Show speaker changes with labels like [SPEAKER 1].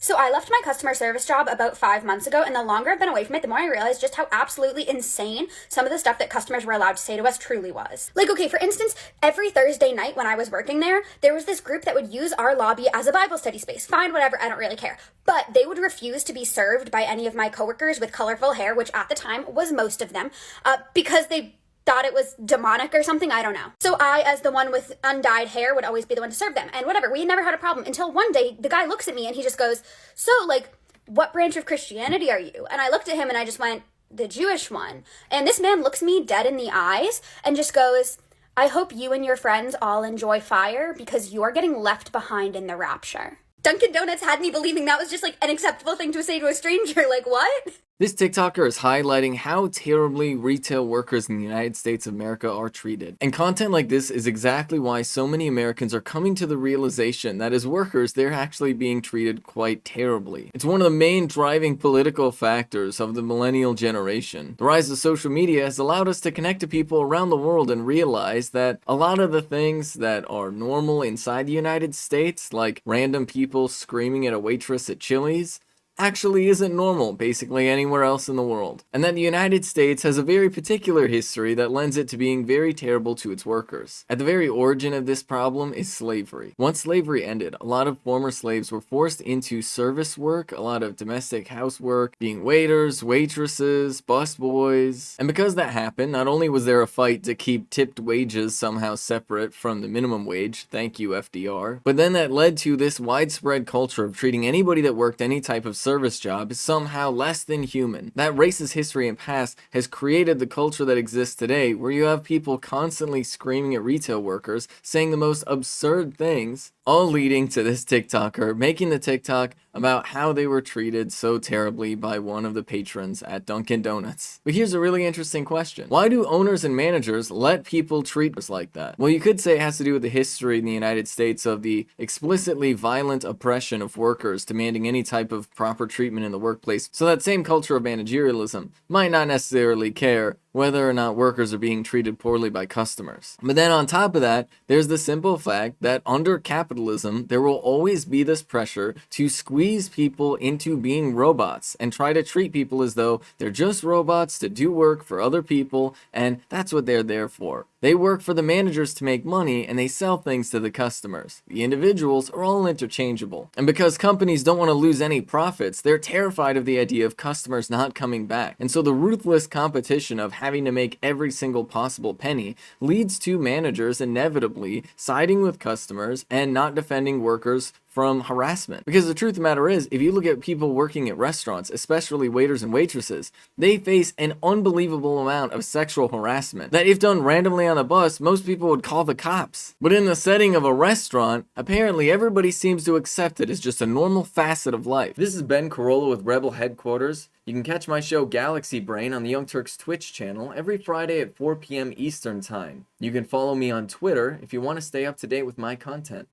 [SPEAKER 1] So I left my customer service job about 5 months ago, and the longer I've been away from it, the more I realized just how absolutely insane some of the stuff that customers were allowed to say to us truly was. Like, okay, for instance, every Thursday night when I was working there was this group that would use our lobby as a Bible study space. Fine, whatever, I don't really care. But they would refuse to be served by any of my coworkers with colorful hair, which at the time was most of them, because they thought it was demonic or something, I don't know. So I, as the one with undyed hair, would always be the one to serve them. And whatever, we never had a problem until one day the guy looks at me and he just goes, so, like, what branch of Christianity are you? And I looked at him and I just went, the Jewish one. And this man looks me dead in the eyes and just goes, I hope you and your friends all enjoy fire because you're getting left behind in the rapture. Dunkin' Donuts had me believing that was just like an acceptable thing to say to a stranger. Like, what?
[SPEAKER 2] This TikToker is highlighting how terribly retail workers in the United States of America are treated. And content like this is exactly why so many Americans are coming to the realization that as workers, they're actually being treated quite terribly. It's one of the main driving political factors of the millennial generation. The rise of social media has allowed us to connect to people around the world and realize that a lot of the things that are normal inside the United States, like random people screaming at a waitress at Chili's, actually isn't normal basically anywhere else in the world. And that the United States has a very particular history that lends it to being very terrible to its workers. At the very origin of this problem is slavery. Once slavery ended, a lot of former slaves were forced into service work, a lot of domestic housework, being waiters, waitresses, busboys. And because that happened, not only was there a fight to keep tipped wages somehow separate from the minimum wage, thank you FDR, but then that led to this widespread culture of treating anybody that worked any type of service job is somehow less than human. That racist history and past has created the culture that exists today, where you have people constantly screaming at retail workers, saying the most absurd things, all leading to this TikToker making the TikTok about how they were treated so terribly by one of the patrons at Dunkin' Donuts. But here's a really interesting question. Why do owners and managers let people treat us like that? Well, you could say it has to do with the history in the United States of the explicitly violent oppression of workers demanding any type of proper treatment in the workplace. So that same culture of managerialism might not necessarily care whether or not workers are being treated poorly by customers. But then on top of that, there's the simple fact that under capitalism, there will always be this pressure to squeeze people into being robots and try to treat people as though they're just robots to do work for other people, and that's what they're there for. They work for the managers to make money, and they sell things to the customers. The individuals are all interchangeable. And because companies don't want to lose any profits, they're terrified of the idea of customers not coming back. And so the ruthless competition of having to make every single possible penny leads to managers inevitably siding with customers and not defending workers from harassment. Because the truth of the matter is, if you look at people working at restaurants, especially waiters and waitresses, they face an unbelievable amount of sexual harassment that if done randomly on a bus, most people would call the cops. But in the setting of a restaurant, apparently everybody seems to accept it as just a normal facet of life. This is Ben Carollo with Rebel Headquarters. You can catch my show Galaxy Brain on the Young Turks Twitch channel every Friday at 4 p.m. Eastern Time. You can follow me on Twitter if you want to stay up to date with my content.